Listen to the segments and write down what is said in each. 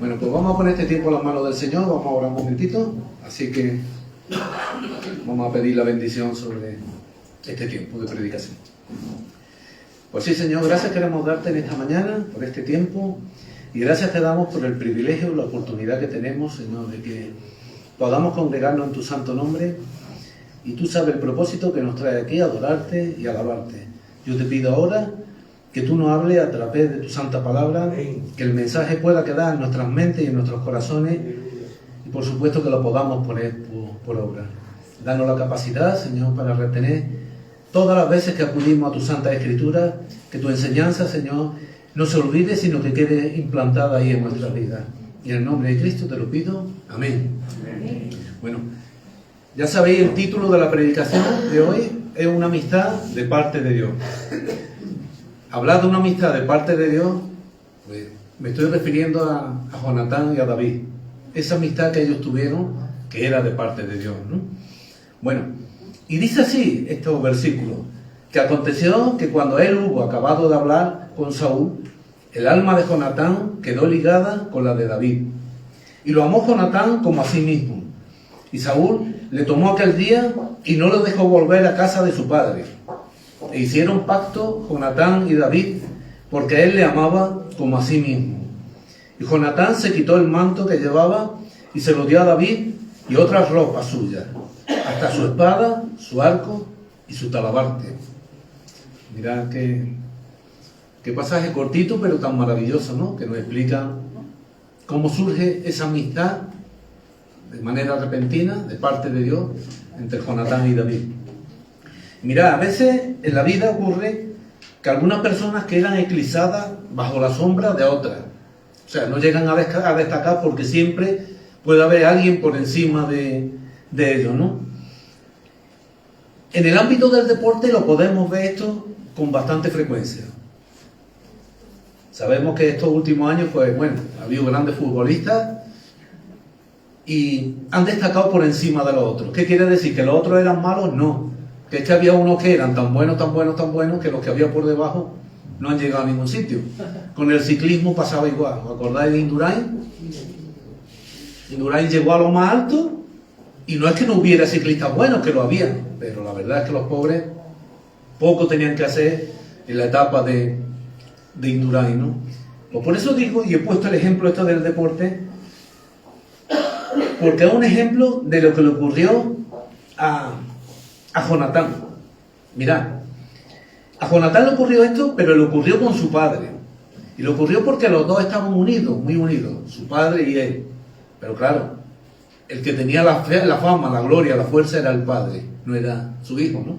Bueno, pues vamos a poner este tiempo en las manos del Señor, vamos a orar un momentito, así que vamos a pedir la bendición sobre este tiempo de predicación. Pues sí, Señor, gracias queremos darte en esta mañana por este tiempo y gracias te damos por el privilegio, la oportunidad que tenemos, Señor, de que podamos congregarnos en tu santo nombre y tú sabes el propósito que nos trae aquí, adorarte y alabarte. Yo te pido ahora que tú nos hables a través de tu santa palabra, que el mensaje pueda quedar en nuestras mentes y en nuestros corazones y por supuesto que lo podamos poner por obra. Danos la capacidad, Señor, para retener todas las veces que acudimos a tu Santa Escritura, que tu enseñanza, Señor, no se olvide, sino que quede implantada ahí en nuestra vida. Y en el nombre de Cristo te lo pido. Amén. Amén. Bueno, ya sabéis el título de la predicación de hoy, es una amistad de parte de Dios. Hablar de una amistad de parte de Dios, pues me estoy refiriendo a Jonatán y a David. Esa amistad que ellos tuvieron, que era de parte de Dios, ¿no? Bueno, y dice así estos versículos, que aconteció que cuando él hubo acabado de hablar con Saúl, el alma de Jonatán quedó ligada con la de David. Y lo amó Jonatán como a sí mismo. Y Saúl le tomó aquel día y no lo dejó volver a casa de su padre. E hicieron pacto Jonatán y David, porque él le amaba como a sí mismo. Y Jonatán se quitó el manto que llevaba y se lo dio a David y otras ropas suyas, hasta su espada, su arco y su talabarte. Mirad qué pasaje cortito, pero tan maravilloso, ¿no? Que nos explica cómo surge esa amistad de manera repentina, de parte de Dios, entre Jonatán y David. Mirad, a veces en la vida ocurre que algunas personas quedan eclipsadas bajo la sombra de otras. O sea, no llegan a destacar porque siempre puede haber alguien por encima de ellos, ¿no? En el ámbito del deporte lo podemos ver esto con bastante frecuencia. Sabemos que estos últimos años, pues bueno, ha habido grandes futbolistas y han destacado por encima de los otros. ¿Qué quiere decir? ¿Que los otros eran malos? No. Que es que había unos que eran tan buenos, que los que había por debajo no han llegado a ningún sitio. Con el ciclismo pasaba igual. ¿Os acordáis de Indurain? Indurain llegó a lo más alto y no es que no hubiera ciclistas buenos, que lo había, pero la verdad es que los pobres poco tenían que hacer en la etapa de Indurain, ¿no? Pues por eso digo, y he puesto el ejemplo esto del deporte, porque es un ejemplo de lo que le ocurrió a Jonatán. Mirad, a Jonatán le ocurrió esto, pero le ocurrió con su padre. Y le ocurrió porque los dos estaban unidos, muy unidos, su padre y él. Pero claro, el que tenía la fama, la gloria, la fuerza era el padre, no era su hijo, ¿no?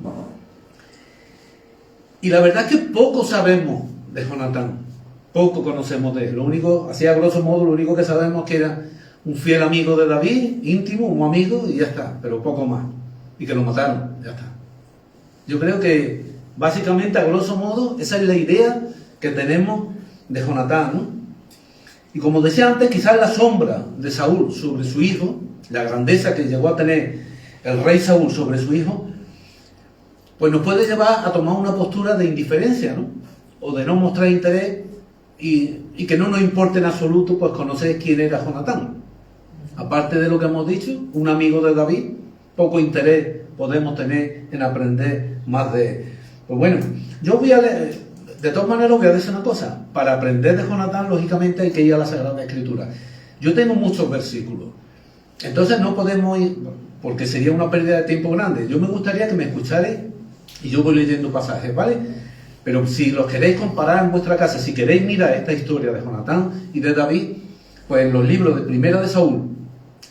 Y la verdad es que poco sabemos de Jonatán, poco conocemos de él. Lo único, así a grosso modo, lo único que sabemos es que era un fiel amigo de David, íntimo, un amigo, y ya está, pero poco más. Y que lo mataron, ya está. Yo creo que básicamente a grosso modo esa es la idea que tenemos de Jonatán, ¿no? Y como decía antes, quizás la sombra de Saúl sobre su hijo, la grandeza que llegó a tener el rey Saúl sobre su hijo, pues nos puede llevar a tomar una postura de indiferencia, ¿no? O de no mostrar interés y que no nos importe en absoluto pues conocer quién era Jonatán. Aparte de lo que hemos dicho, un amigo de David, poco interés podemos tener en aprender más de él. Pues bueno, yo voy a leer, de todas maneras voy a decir una cosa, para aprender de Jonatán lógicamente hay que ir a la Sagrada Escritura. Yo tengo muchos versículos, entonces no podemos ir, porque sería una pérdida de tiempo grande. Yo me gustaría que me escucharais y yo voy leyendo pasajes, ¿vale? Pero si los queréis comparar en vuestra casa, si queréis mirar esta historia de Jonatán y de David, pues en los libros de Primera de Saúl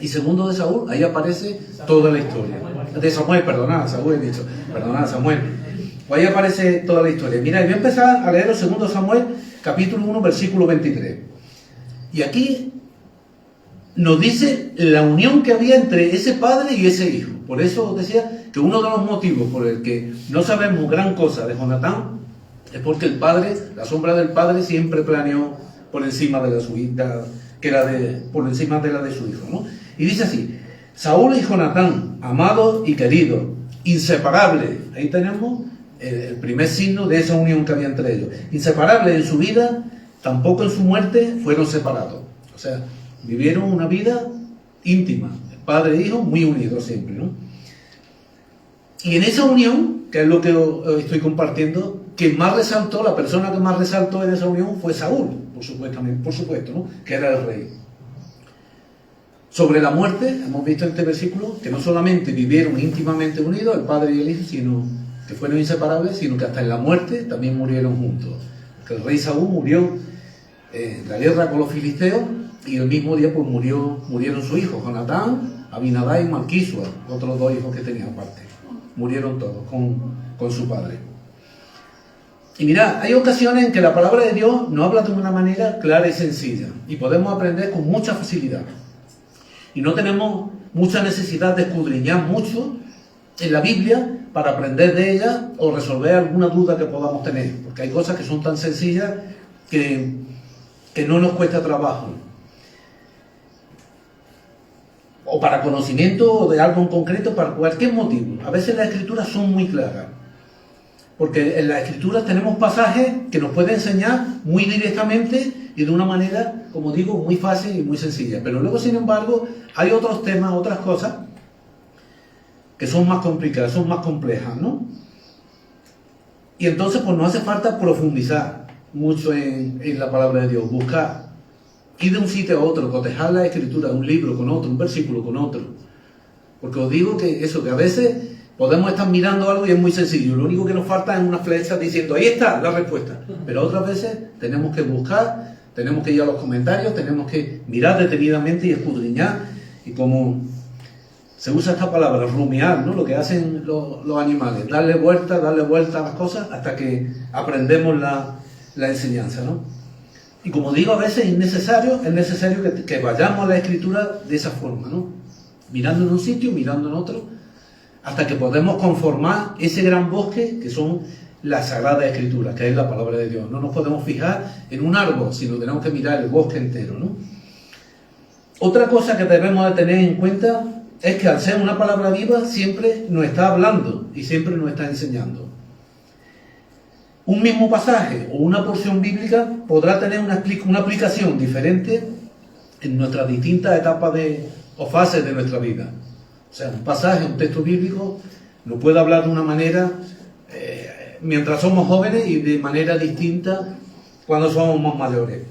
y Segundo de Saúl, ahí aparece toda la historia. De Samuel, perdonad, Saúl he dicho, perdonad, Samuel. Pues ahí aparece toda la historia. Mira, voy a empezar a leer el Segundo Samuel, capítulo 1, versículo 23. Y aquí nos dice la unión que había entre ese padre y ese hijo. Por eso os decía que uno de los motivos por el que no sabemos gran cosa de Jonatán es porque el padre, la sombra del padre siempre planeó por encima de la suya, que era por encima de la de su hijo, ¿no? Y dice así: Saúl y Jonatán, amados y queridos, inseparables. Ahí tenemos el primer signo de esa unión que había entre ellos. Inseparables en su vida, tampoco en su muerte fueron separados. O sea, Vivieron una vida íntima, padre e hijo muy unidos siempre, ¿no? Y en esa unión, que es lo que os estoy compartiendo, quien más resaltó, la persona que más resaltó en esa unión fue Saúl, por supuesto, ¿no? Que era el rey. Sobre la muerte, hemos visto en este versículo que no solamente vivieron íntimamente unidos, el padre y el hijo, sino que fueron inseparables, sino que hasta en la muerte también murieron juntos. Que el rey Saúl murió en la guerra con los filisteos, y el mismo día pues murieron sus hijos, Jonatán, Abinadab y Malquisua, otros dos hijos que tenía aparte. Murieron todos con su padre. Y mirad, hay ocasiones en que la palabra de Dios nos habla de una manera clara y sencilla, y podemos aprender con mucha facilidad. Y no tenemos mucha necesidad de escudriñar mucho en la Biblia para aprender de ella o resolver alguna duda que podamos tener, porque hay cosas que son tan sencillas que no nos cuesta trabajo. O para conocimiento de algo en concreto, para cualquier motivo. A veces las escrituras son muy claras, porque en las escrituras tenemos pasajes que nos pueden enseñar muy directamente y de una manera, como digo, muy fácil y muy sencilla. Pero luego, sin embargo, hay otros temas, otras cosas que son más complicadas, son más complejas, ¿no? Y entonces pues nos hace falta profundizar mucho en la palabra de Dios, buscar, ir de un sitio a otro, cotejar la escritura, un libro con otro, un versículo con otro. Porque os digo que eso, que a veces podemos estar mirando algo y es muy sencillo, lo único que nos falta es una flecha diciendo, ahí está la respuesta. Pero otras veces tenemos que buscar, tenemos que ir a los comentarios, tenemos que mirar detenidamente y escudriñar, y como se usa esta palabra, rumiar, ¿no? Lo que hacen los animales, darle vuelta a las cosas hasta que aprendemos la enseñanza, ¿no? Y como digo, a veces es necesario que vayamos a la escritura de esa forma, ¿no? Mirando en un sitio, mirando en otro, hasta que podemos conformar ese gran bosque que son las sagradas escrituras, que es la palabra de Dios. No nos podemos fijar en un árbol, sino tenemos que mirar el bosque entero, ¿no? Otra cosa que debemos de tener en cuenta es que al ser una palabra viva siempre nos está hablando y siempre nos está enseñando. Un mismo pasaje o una porción bíblica podrá tener una aplicación diferente en nuestras distintas etapas o fases de nuestra vida. O sea, un pasaje, un texto bíblico nos puede hablar de una manera mientras somos jóvenes y de manera distinta cuando somos más mayores.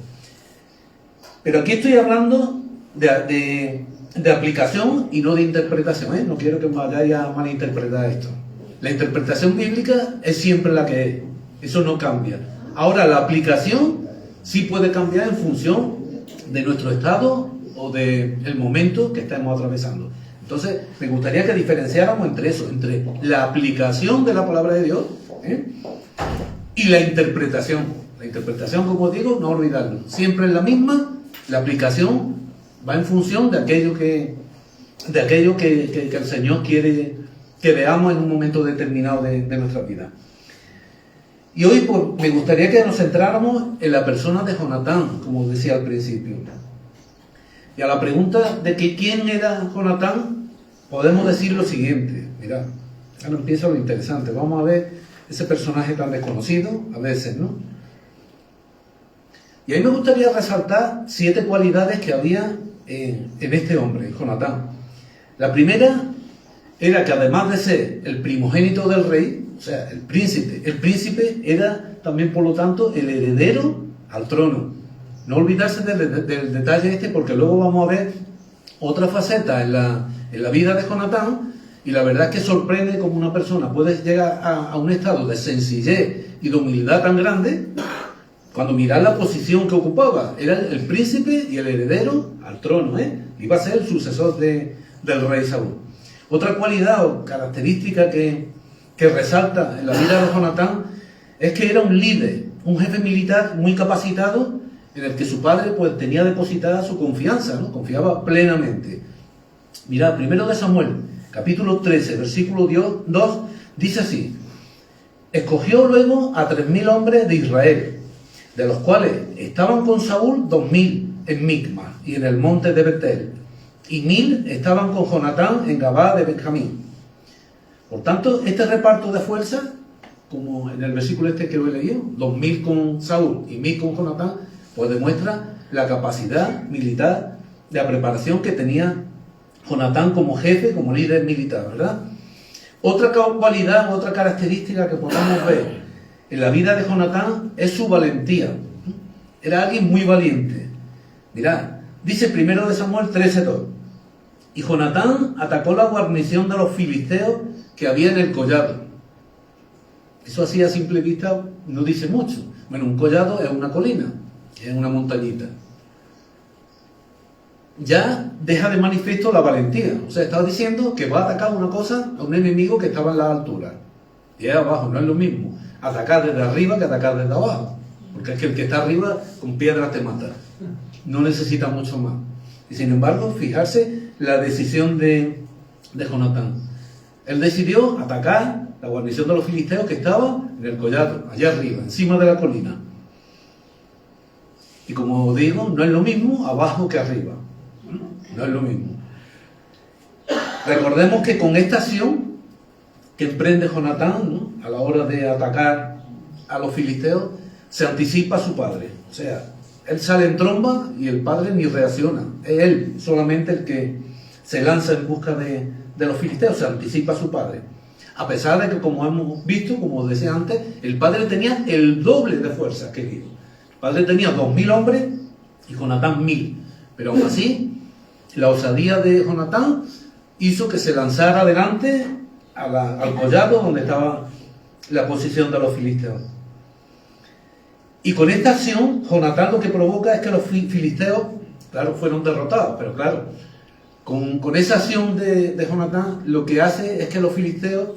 Pero aquí estoy hablando de aplicación y no de interpretación, ¿eh? No quiero que me vayáis a malinterpretar esto. La interpretación bíblica es siempre la que es. Eso no cambia. Ahora, la aplicación sí puede cambiar en función de nuestro estado o del momento que estemos atravesando. Entonces, me gustaría que diferenciáramos entre eso, entre la aplicación de la palabra de Dios, y la interpretación. La interpretación, como digo, no olvidarlo. Siempre es la misma, la aplicación va en función de aquello que el Señor quiere que veamos en un momento determinado de nuestra vida. Y hoy pues, me gustaría que nos centráramos en la persona de Jonatán, como decía al principio. Y a la pregunta de que quién era Jonatán, podemos decir lo siguiente. Mirad, ahora empieza lo interesante. Vamos a ver ese personaje tan desconocido, a veces, ¿no? Y a mí me gustaría resaltar 7 cualidades que había en este hombre, Jonatán. La primera era que además de ser el primogénito del rey, o sea, el príncipe era también, por lo tanto, el heredero al trono. No olvidarse del detalle este, porque luego vamos a ver otra faceta en la vida de Jonatán, y la verdad es que sorprende cómo una persona puede llegar a un estado de sencillez y de humildad tan grande, cuando mirad la posición que ocupaba. Era el príncipe y el heredero al trono, iba a ser el sucesor del rey Saúl. Otra cualidad o característica que resalta en la vida de Jonatán es que era un líder, un jefe militar muy capacitado, en el que su padre pues tenía depositada su confianza, ¿no? Confiaba plenamente. Mirad, primero de Samuel, capítulo 13, versículo 2, dice así: escogió luego a 3.000 hombres de Israel, de los cuales estaban con Saúl 2.000 en Micmas y en el monte de Betel, y 1.000 estaban con Jonatán en Gabá de Benjamín. Por tanto, este reparto de fuerzas, como en el versículo este que he leído, 2.000 con Saúl y 1.000 con Jonatán, pues demuestra la capacidad militar de la preparación que tenía Jonatán como jefe, como líder militar, ¿verdad? Otra cualidad, otra característica que podamos ver en la vida de Jonatán es su valentía. Era alguien muy valiente. Mirad, dice 1 Samuel 13:2. Y Jonatán atacó la guarnición de los filisteos que había en el collado. Eso así a simple vista no dice mucho. Bueno, un collado es una colina, es una montañita. Ya deja de manifiesto la valentía. O sea, estaba diciendo que va a atacar una cosa a un enemigo que estaba en la altura. Y es abajo, no es lo mismo atacar desde arriba que atacar desde abajo. Porque es que el que está arriba con piedras te mata. No necesita mucho más. Y sin embargo, fijarse la decisión de Jonatán. Él decidió atacar la guarnición de los filisteos que estaba en el collado, allá arriba, encima de la colina. Y como digo, no es lo mismo abajo que arriba. No es lo mismo. Recordemos que con esta acción que emprende Jonatán, ¿no?, a la hora de atacar a los filisteos, se anticipa a su padre. O sea, él sale en tromba y el padre ni reacciona. Es él solamente el que se lanza en busca de los filisteos, se anticipa a su padre. A pesar de que, como hemos visto, como decía antes, el padre tenía el doble de fuerza que él. El padre tenía 2000 hombres y Jonatán 1000. Pero aún así, la osadía de Jonatán hizo que se lanzara adelante al collado donde estaba la posición de los filisteos. Y con esta acción, Jonatán lo que provoca es que los filisteos, claro, fueron derrotados, pero claro, con esa acción de Jonatán, lo que hace es que los filisteos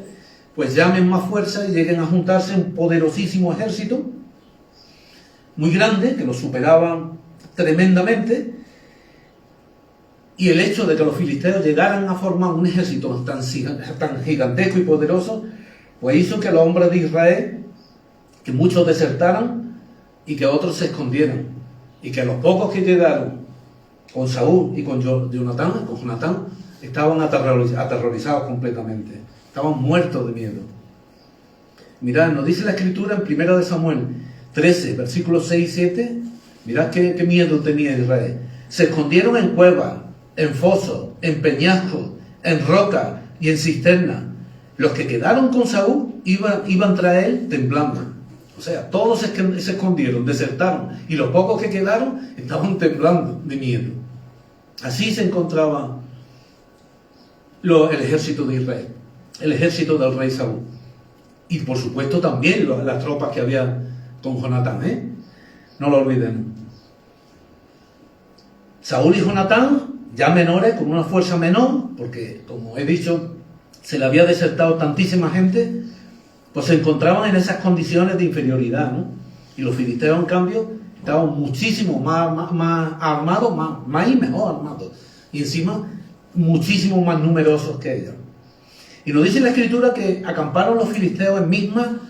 pues llamen más fuerza y lleguen a juntarse un poderosísimo ejército, muy grande, que los superaban tremendamente, y el hecho de que los filisteos llegaran a formar un ejército tan gigantesco y poderoso, pues hizo que los hombres de Israel, que muchos desertaran y que otros se escondieran, y que los pocos que llegaron con Saúl y con Jonatán, estaban aterrorizados completamente, estaban muertos de miedo. Mirad, nos dice la Escritura en 1 Samuel 13, versículos 6 y 7, mirad qué miedo tenía Israel. Se escondieron en cuevas, en fosos, en peñascos, en rocas y en cisternas. Los que quedaron con Saúl iban tras él temblando. O sea, todos se escondieron, desertaron, y los pocos que quedaron estaban temblando de miedo. Así se encontraba el ejército de Israel, el ejército del rey Saúl. Y por supuesto también las tropas que había con Jonatán, no lo olvidemos. Saúl y Jonatán, ya menores, con una fuerza menor, porque como he dicho, se le había desertado tantísima gente, pues se encontraban en esas condiciones de inferioridad, ¿no? Y los filisteos, en cambio, estaban muchísimo más armados, más y mejor armados. Y encima, muchísimo más numerosos que ellos. Y nos dice la Escritura que acamparon los filisteos en Misma,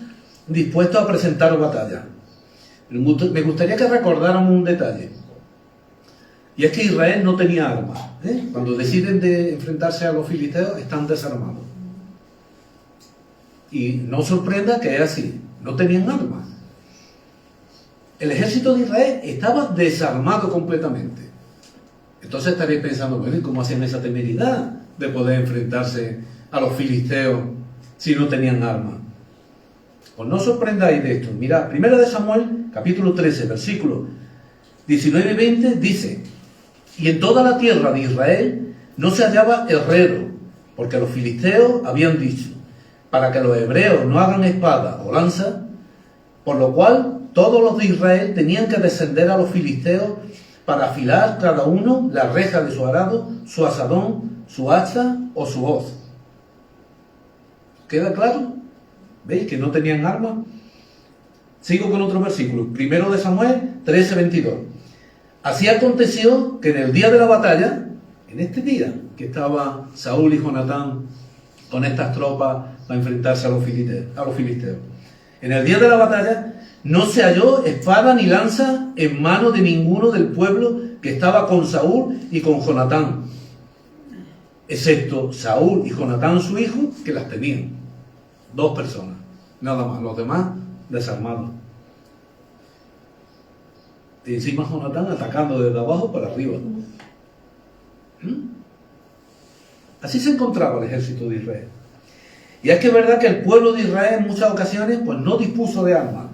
dispuestos a presentar batalla. Pero me gustaría que recordáramos un detalle. Y es que Israel no tenía armas. Cuando deciden de enfrentarse a los filisteos, están desarmados. Y no sorprenda que es así, no tenían armas. El ejército de Israel estaba desarmado completamente. Entonces estaréis pensando, bueno, ¿y cómo hacían esa temeridad de poder enfrentarse a los filisteos si no tenían armas? Pues no os sorprendáis de esto. Mirad, 1 Samuel, capítulo 13, versículos 19 y 20, dice: y en toda la tierra de Israel no se hallaba herrero, porque los filisteos habían dicho, para que los hebreos no hagan espada o lanza, por lo cual todos los de Israel tenían que descender a los filisteos para afilar cada uno la reja de su arado, su asadón, su hacha o su hoz. ¿Queda claro? ¿Veis que no tenían armas? Sigo con otro versículo, 1 Samuel 13, 22. Así aconteció que en el día de la batalla, en este día que estaba Saúl y Jonatán con estas tropas para enfrentarse a los filisteos, en el día de la batalla no se halló espada ni lanza en mano de ninguno del pueblo que estaba con Saúl y con Jonatán, excepto Saúl y Jonatán su hijo, que las tenían. 2 personas, nada más, los demás desarmados. Y encima Jonatán atacando desde abajo para arriba. Así se encontraba el ejército de Israel. Y es que es verdad que el pueblo de Israel en muchas ocasiones pues no dispuso de armas.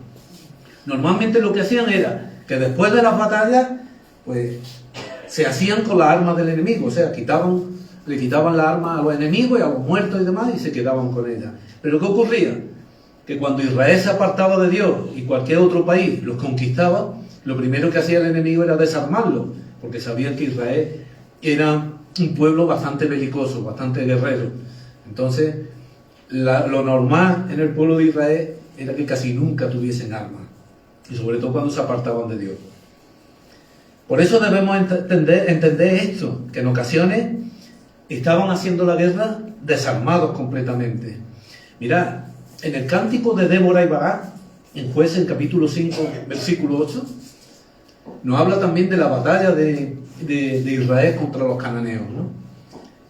Normalmente lo que hacían era que después de las batallas pues se hacían con las armas del enemigo, o sea, le quitaban las armas a los enemigos y a los muertos y demás y se quedaban con ellas. Pero ¿qué ocurría? Que cuando Israel se apartaba de Dios y cualquier otro país los conquistaba, lo primero que hacía el enemigo era desarmarlo, porque sabían que Israel era un pueblo bastante belicoso, bastante guerrero. Entonces, lo normal en el pueblo de Israel era que casi nunca tuviesen armas, y sobre todo cuando se apartaban de Dios. Por eso debemos entender esto, que en ocasiones estaban haciendo la guerra desarmados completamente. Mirad, en el cántico de Débora y Barak, en Jueces, en capítulo 5, versículo 8, nos habla también de la batalla de Israel contra los cananeos, ¿no?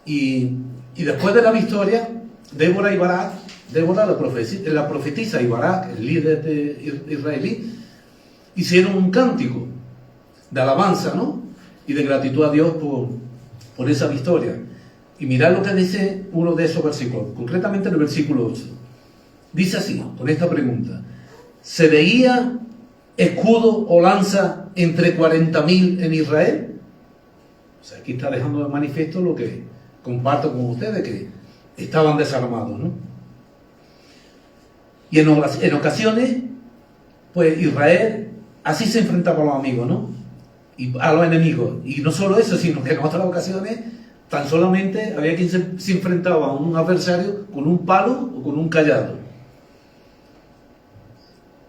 Y después de la victoria, Débora y Barak, Débora la profetisa y Barak, el líder israelí, hicieron un cántico de alabanza, ¿no? Y de gratitud a Dios por esa victoria. Y mirad lo que dice uno de esos versículos, concretamente en el versículo 8. Dice así, con esta pregunta: ¿se veía escudo o lanza entre 40.000 en Israel? O sea, aquí está dejando de manifiesto lo que comparto con ustedes, que estaban desarmados, ¿no? Y en ocasiones, pues Israel así se enfrentaba a los amigos, ¿no? Y a los enemigos. Y no solo eso, sino que en otras ocasiones tan solamente había quien se enfrentaba a un adversario con un palo o con un cayado.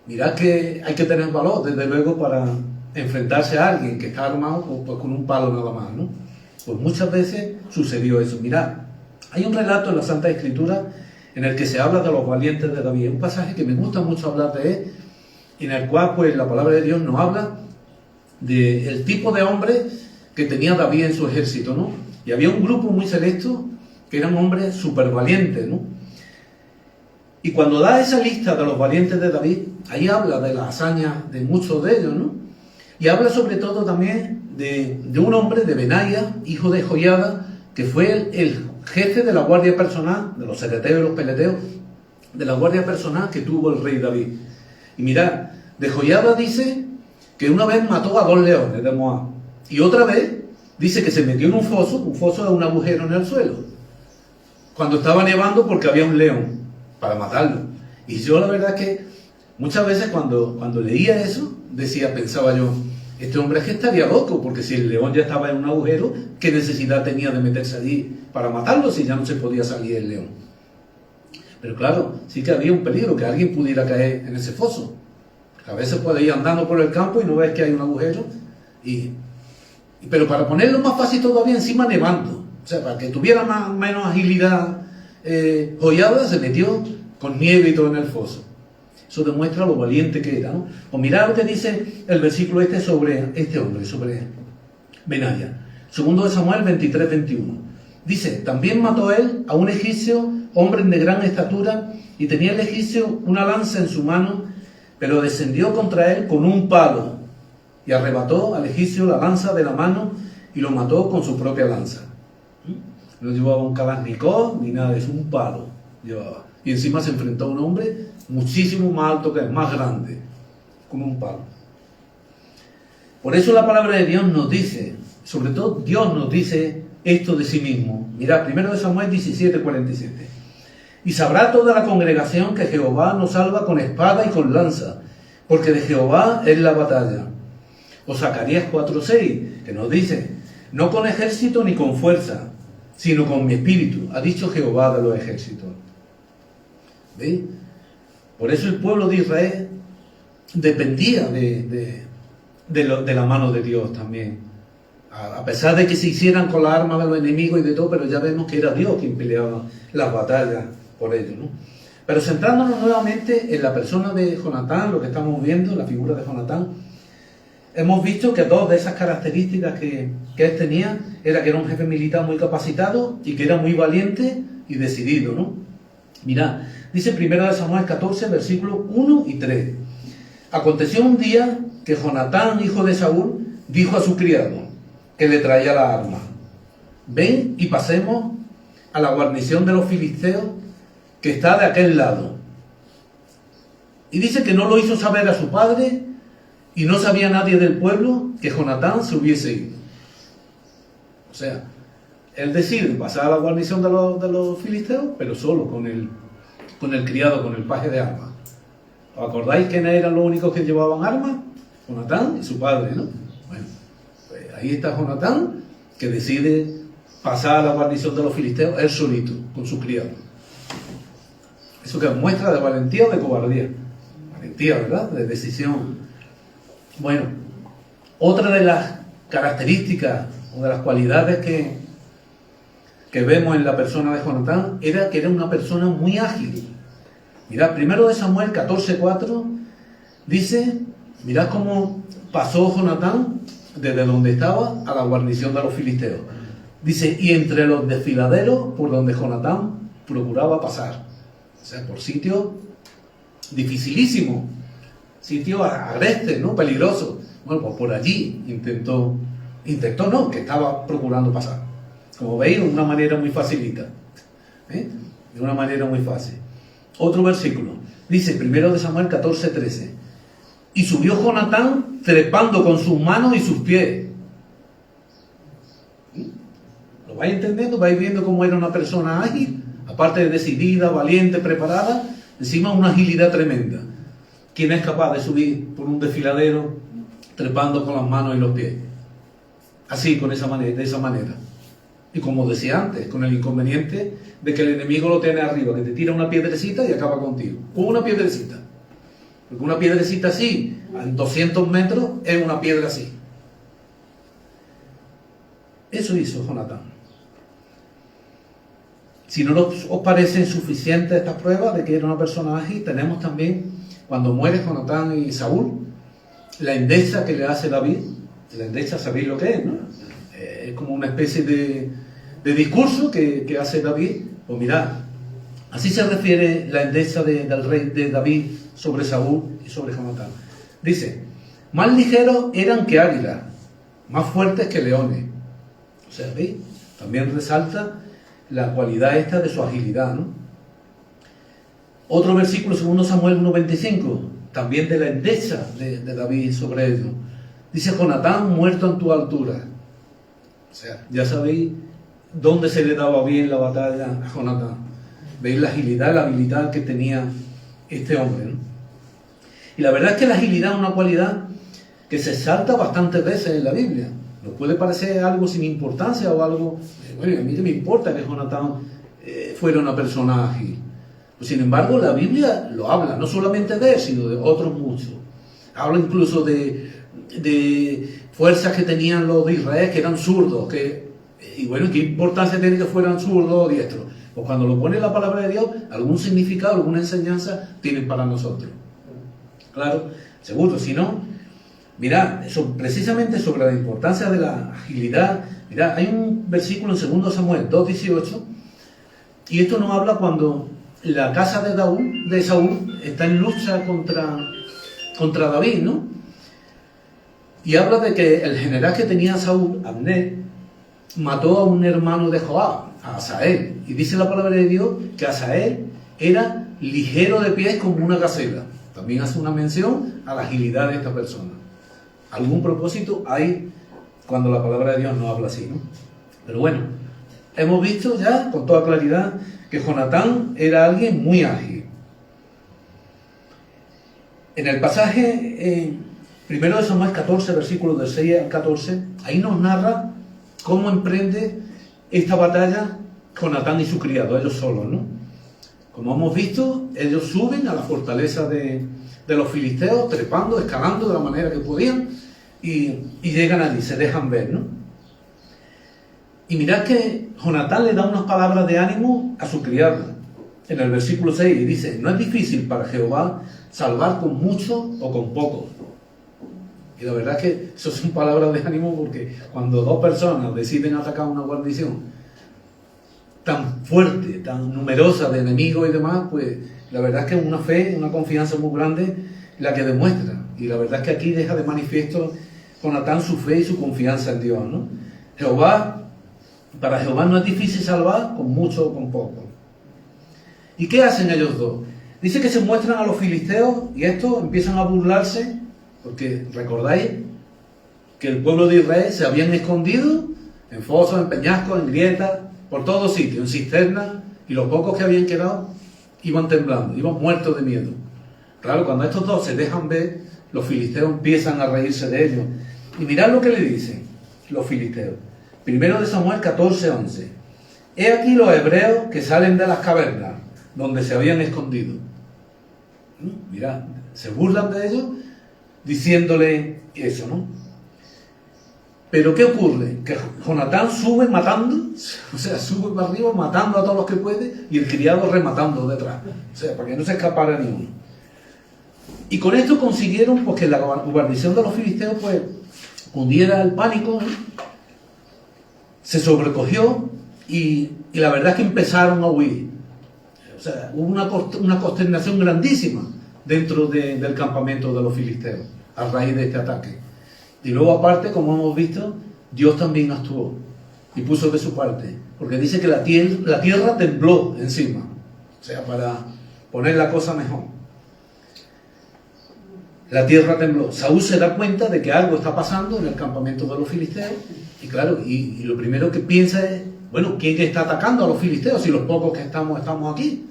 Mirad que hay que tener valor, desde luego, para enfrentarse a alguien que está armado pues con un palo nada más, ¿no? Pues muchas veces sucedió eso. Mirad, hay un relato en la Santa Escritura en el que se habla de los valientes de David. Un pasaje que me gusta mucho hablar de él, en el cual pues la palabra de Dios nos habla del tipo de hombre que tenía David en su ejército, ¿no? Y había un grupo muy selecto que eran hombres súper valientes, ¿no? Y cuando da esa lista de los valientes de David, ahí habla de las hazañas de muchos de ellos, ¿no? Y habla sobre todo también de un hombre, de Benaía, hijo de Joiada, que fue el jefe de la guardia personal, de los secreteros y los peleteos, de la guardia personal que tuvo el rey David. Y mirad, de Joiada dice que una vez mató a 2 leones de Moab, y otra vez dice que se metió en un foso es un agujero en el suelo, cuando estaba nevando porque había un león, para matarlo. Y yo la verdad es que muchas veces cuando leía eso, pensaba yo, este hombre es que estaría loco, porque si el león ya estaba en un agujero, ¿qué necesidad tenía de meterse allí para matarlo si ya no se podía salir el león? Pero claro, sí que había un peligro, que alguien pudiera caer en ese foso. A veces puede ir andando por el campo y no ves que hay un agujero, pero para ponerlo más fácil todavía, encima nevando, o sea, para que tuviera menos agilidad, Joiada se metió con nieve y todo en el foso. Eso demuestra lo valiente que era, ¿no? O mirad lo que dice el versículo sobre este hombre, sobre Benaía. Segundo de Samuel 23-21. Dice, también mató él a un egipcio, hombre de gran estatura, y tenía el egipcio una lanza en su mano, pero descendió contra él con un palo, y arrebató al egipcio la lanza de la mano, y lo mató con su propia lanza. No llevaba un kalashnikov ni nada, es un palo llevaba. Y encima se enfrentó a un hombre muchísimo más alto que él, más grande, con un palo. Por eso la palabra de Dios nos dice, sobre todo Dios nos dice esto de sí mismo. Mirad, 1 Samuel 17:47. Y sabrá toda la congregación que Jehová nos salva con espada y con lanza, porque de Jehová es la batalla. O Zacarías 4:6, que nos dice, no con ejército ni con fuerza, sino con mi espíritu, ha dicho Jehová de los ejércitos. ¿Veis? Por eso el pueblo de Israel dependía de la mano de Dios también. A pesar de que se hicieran con las armas de los enemigos y de todo, pero ya vemos que era Dios quien peleaba las batallas por ellos, ¿no? Pero centrándonos nuevamente en la persona de Jonatán, lo que estamos viendo, la figura de Jonatán, hemos visto que 2 de esas características que él tenía era que era un jefe militar muy capacitado y que era muy valiente y decidido, ¿no? Mirad, dice 1 Samuel 14, versículos 1 y 3. Aconteció un día que Jonatán, hijo de Saúl, dijo a su criado que le traía la arma. ven y pasemos a la guarnición de los filisteos que está de aquel lado. Y dice que no lo hizo saber a su padre y no sabía nadie del pueblo que Jonatán se hubiese ido. O sea, él decide pasar a la guarnición de los filisteos, pero solo con el criado, con el paje de armas. ¿Os acordáis quiénes eran los únicos que llevaban armas? Jonatán y su padre, ¿no? Bueno, pues ahí está Jonatán, que decide pasar a la guarnición de los filisteos él solito, con su criado. Eso que muestra de valentía o de cobardía. Valentía, ¿verdad? De decisión. Bueno, otra de las características o de las cualidades que vemos en la persona de Jonatán era que era una persona muy ágil. Mirad, primero de Samuel 14:4 dice, mirad cómo pasó Jonatán desde donde estaba a la guarnición de los filisteos. Dice, y entre los desfiladeros por donde Jonatán procuraba pasar. O sea, por sitios dificilísimos, sitios agrestes, ¿no? Peligrosos. Bueno, pues por allí intentó no, que estaba procurando pasar. Como veis, de una manera muy facilita. De una manera muy fácil. Otro versículo. Dice, primero de Samuel 14:13. Y subió Jonatán trepando con sus manos y sus pies. ¿Lo vais entendiendo? ¿Vais viendo cómo era una persona ágil? Aparte de decidida, valiente, preparada, encima una agilidad tremenda. ¿Quién es capaz de subir por un desfiladero trepando con las manos y los pies? Así, de esa manera. Y como decía antes, con el inconveniente de que el enemigo lo tiene arriba, que te tira una piedrecita y acaba contigo. Con una piedrecita. Porque una piedrecita así, a 200 metros, es una piedra así. Eso hizo Jonatán. Si no os parecen suficientes estas pruebas de que era una persona ágil, tenemos también, cuando muere Jonatán y Saúl, la endecha que le hace David. La endecha, sabéis lo que es, ¿no? Es como una especie de discurso que hace David. Pues mirad, así se refiere la endecha del rey de David sobre Saúl y sobre Jonatán. Dice, más ligeros eran que águilas, más fuertes que leones. O sea, ¿veis? También resalta la cualidad esta de su agilidad, ¿no? Otro versículo, 2 Samuel 1:25, también de la endecha de David sobre ellos. Dice, Jonatán muerto en tu altura. O sea, ya sabéis dónde se le daba bien la batalla a Jonatán. Veis la agilidad, la habilidad que tenía este hombre, ¿no? Y la verdad es que la agilidad es una cualidad que se salta bastantes veces en la Biblia. Nos puede parecer algo sin importancia o algo... Bueno, a mí que me importa que Jonatán fuera una persona ágil. Pues, sin embargo, la Biblia lo habla, no solamente de él, sino de otros muchos. Habla incluso de fuerzas que tenían los de Israel, que eran zurdos. Y bueno, ¿qué importancia tiene que fueran zurdos o diestros? Pues cuando lo pone la palabra de Dios, algún significado, alguna enseñanza tienen para nosotros. Claro, seguro, si no... Mirad, precisamente sobre la importancia de la agilidad. Mirad, hay un versículo en 2 Samuel 2:18, y esto nos habla cuando la casa de Saúl está en lucha contra David, ¿no? Y habla de que el general que tenía Saúl, Abner, mató a un hermano de Joab, a Asael. Y dice la palabra de Dios que Asael era ligero de pies como una gacela. También hace una mención a la agilidad de esta persona. Algún propósito hay cuando la palabra de Dios no habla así, ¿no? Pero bueno, hemos visto ya con toda claridad que Jonatán era alguien muy ágil. En el pasaje, primero de Samuel 14, versículos del 6 al 14, ahí nos narra cómo emprende esta batalla Jonatán y su criado, ellos solos, ¿no? Como hemos visto, ellos suben a la fortaleza de los filisteos, trepando, escalando de la manera que podían, y llegan allí, se dejan ver, ¿no? Y mirad que Jonatán le da unas palabras de ánimo a su criado, en el versículo 6, y dice, no es difícil para Jehová salvar con mucho o con poco. Y la verdad es que eso son palabras de ánimo, porque cuando dos personas deciden atacar una guarnición tan fuerte, tan numerosa de enemigos y demás, pues la verdad es que es una fe, una confianza muy grande la que demuestra. Y la verdad es que aquí deja de manifiesto Jonatán su fe y su confianza en Dios, ¿no? Jehová Para Jehová no es difícil salvar con mucho o con poco. ¿Y qué hacen ellos dos? Dice que se muestran a los filisteos y estos empiezan a burlarse, porque recordáis que el pueblo de Israel se habían escondido en fosos, en peñascos, en grietas, por todos sitios, en cisternas, y los pocos que habían quedado iban temblando, iban muertos de miedo. Claro, cuando estos dos se dejan ver, los filisteos empiezan a reírse de ellos. Y mirad lo que le dicen los filisteos. Primero de Samuel 14:11. He aquí los hebreos que salen de las cavernas donde se habían escondido. Mirad, se burlan de ellos diciéndole eso, ¿no? Pero ¿qué ocurre? Que Jonatán sube matando, o sea, sube para arriba matando a todos los que puede y el criado rematando detrás. O sea, para que no se escapara ni uno. Y con esto consiguieron pues, que la guarnición de los filisteos pues, cundiera el pánico, ¿no? Se sobrecogió y la verdad es que empezaron a huir. O sea, hubo una consternación grandísima dentro del campamento de los filisteos a raíz de este ataque. Y luego aparte, como hemos visto, Dios también actuó y puso de su parte, porque dice que la tierra tembló encima, o sea, para poner la cosa mejor. La tierra tembló. Saúl se da cuenta de que algo está pasando en el campamento de los filisteos y claro, y lo primero que piensa es, bueno, ¿quién está atacando a los filisteos si los pocos que estamos aquí?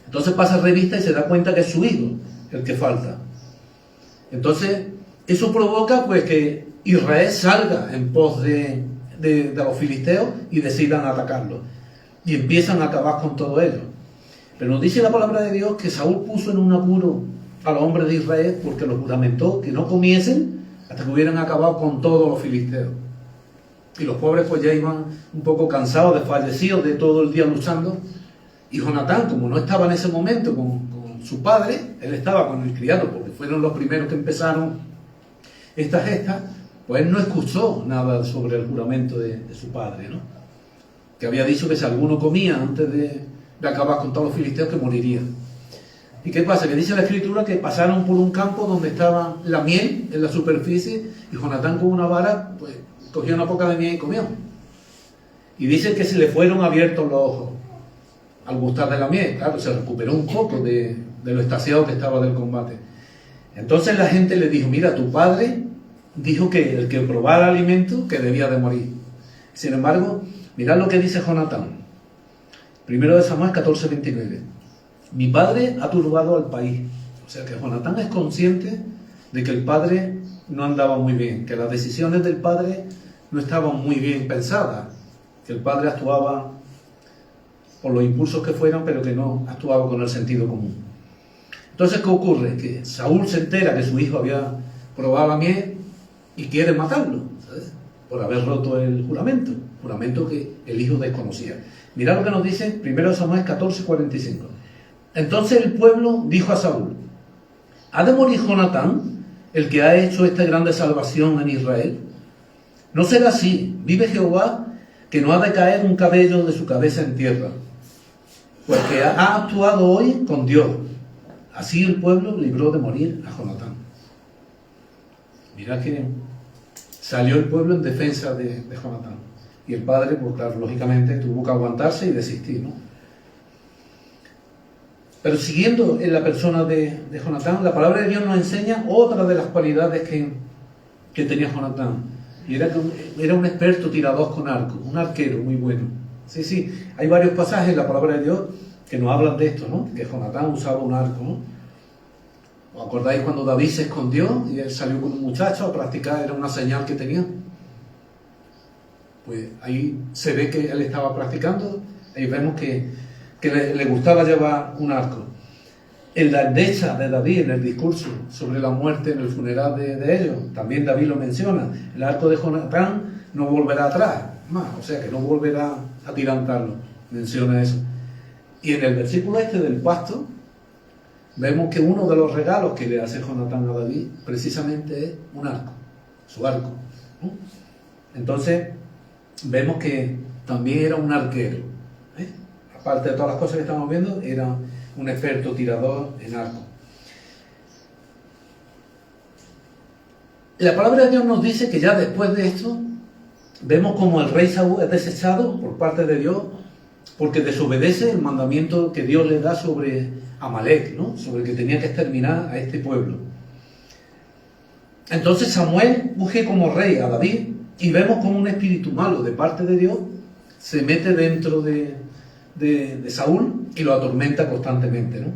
Entonces pasa revista y se da cuenta que es su hijo el que falta. Entonces eso provoca pues que Israel salga en pos de los filisteos y decidan atacarlos. Y empiezan a acabar con todo ello. Pero nos dice la palabra de Dios que Saúl puso en un apuro a los hombres de Israel porque los juramentó que no comiesen hasta que hubieran acabado con todos los filisteos. Y los pobres pues ya iban un poco cansados, desfallecidos de todo el día luchando. Y Jonatán, como no estaba en ese momento con su padre, él estaba con el criado porque fueron los primeros que empezaron esta gesta, pues él no escuchó nada sobre el juramento de su padre, ¿no? Que había dicho que si alguno comía antes de acabar con todos los filisteos que moriría. ¿Y qué pasa? Que dice la escritura que pasaron por un campo donde estaba la miel en la superficie y Jonatán con una vara pues cogió una poca de miel y comió. Y dice que se le fueron abiertos los ojos al gustar de la miel. Claro, se recuperó un poco de lo extasiado que estaba del combate. Entonces la gente le dijo, mira, tu padre dijo que el que probara el alimento que debía de morir. Sin embargo, mirad lo que dice Jonatán. Primero de Samuel 14:29. Mi padre ha turbado al país. O sea que Jonatán es consciente de que el padre no andaba muy bien, que las decisiones del padre no estaban muy bien pensadas, que el padre actuaba por los impulsos que fueran, pero que no actuaba con el sentido común. Entonces, ¿qué ocurre? Que Saúl se entera que su hijo había probado la miel y quiere matarlo, ¿sabes? Por haber roto el juramento que el hijo desconocía. Mirad lo que nos dice 1 Samuel 14:45. Entonces el pueblo dijo a Saúl, ¿ha de morir Jonatán, el que ha hecho esta grande salvación en Israel? No será así, vive Jehová, que no ha de caer un cabello de su cabeza en tierra, pues que ha actuado hoy con Dios. Así el pueblo libró de morir a Jonatán. Mira que salió el pueblo en defensa de Jonatán. Y el padre, pues claro, lógicamente tuvo que aguantarse y desistir, ¿no? Pero siguiendo en la persona de Jonatán, la palabra de Dios nos enseña otra de las cualidades que tenía Jonatán. Y era que era un experto tirador con arco, un arquero muy bueno. Sí, hay varios pasajes en la palabra de Dios que nos hablan de esto, ¿no? Que Jonatán usaba un arco, ¿no? ¿Os acordáis cuando David se escondió y él salió con un muchacho a practicar? Era una señal que tenía. Pues ahí se ve que él estaba practicando. Ahí vemos que le gustaba llevar un arco. En la endecha de David, en el discurso sobre la muerte, en el funeral de ellos, también David lo menciona. El arco de Jonatán no volverá atrás, o sea que no volverá a tirantarlo. Menciona eso. Y en el versículo del pacto, vemos que uno de los regalos que le hace Jonatán a David precisamente es un arco, su arco, ¿no? Entonces vemos que también era un arquero, ¿eh? Aparte de todas las cosas que estamos viendo, era un experto tirador en arco. La palabra de Dios nos dice que ya después de esto vemos como el rey Saúl es desechado por parte de Dios porque desobedece el mandamiento que Dios le da sobre Amalek, ¿no? Sobre que tenía que exterminar a este pueblo. Entonces Samuel unge como rey a David y vemos como un espíritu malo de parte de Dios se mete dentro de Saúl y lo atormenta constantemente, ¿no?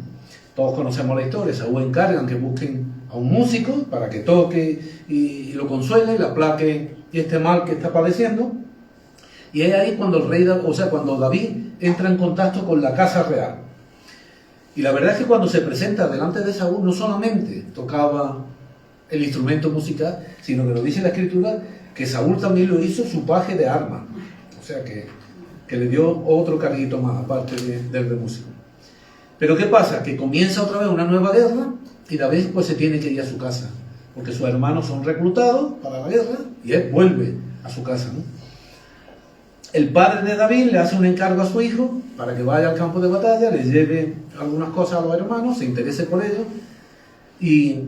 Todos conocemos la historia. Saúl encargan que busquen a un músico para que toque y lo consuele, le aplaque este mal que está padeciendo. Y es ahí cuando cuando David entra en contacto con la casa real. Y la verdad es que cuando se presenta delante de Saúl no solamente tocaba el instrumento musical, sino que nos dice la Escritura que Saúl también lo hizo su paje de armas. O sea que le dio otro carguito más, aparte del de músico. Pero ¿qué pasa? Que comienza otra vez una nueva guerra y David pues se tiene que ir a su casa, porque sus hermanos son reclutados para la guerra y él vuelve a su casa, ¿no? El padre de David le hace un encargo a su hijo para que vaya al campo de batalla, le lleve algunas cosas a los hermanos, se interese por ellos, y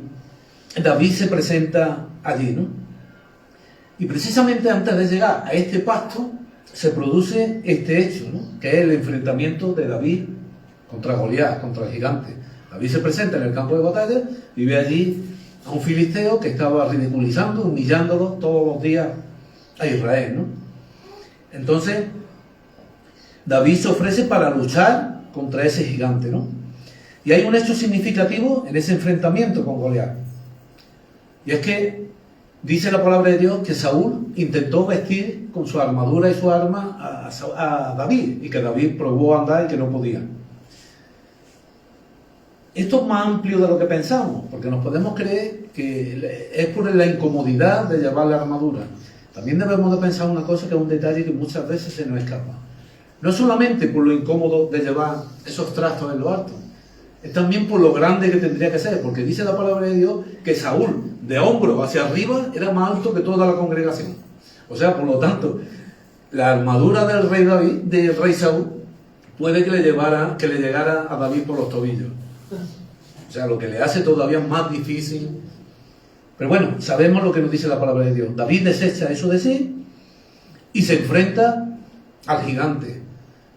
David se presenta allí, ¿no? Y precisamente antes de llegar a este pasto se produce este hecho, ¿no? Que es el enfrentamiento de David contra Goliat, contra el gigante. David se presenta en el campo de batalla y ve allí a un filisteo que estaba ridiculizando, humillándolo todos los días a Israel, ¿no? Entonces, David se ofrece para luchar contra ese gigante, ¿no? Y hay un hecho significativo en ese enfrentamiento con Goliat. Y es que dice la palabra de Dios que Saúl intentó vestir con su armadura y su arma a David, y que David probó a andar y que no podía. Esto es más amplio de lo que pensamos, porque nos podemos creer que es por la incomodidad de llevar la armadura. También debemos de pensar una cosa que es un detalle que muchas veces se nos escapa. No solamente por lo incómodo de llevar esos trastos en lo alto, es también por lo grande que tendría que ser, porque dice la palabra de Dios que Saúl, de hombro hacia arriba, era más alto que toda la congregación. O sea, por lo tanto, la armadura del rey David, del rey Saúl, puede que le llegara a David por los tobillos. O sea, lo que le hace todavía más difícil. Pero bueno, sabemos lo que nos dice la palabra de Dios. David desecha eso de sí y se enfrenta al gigante.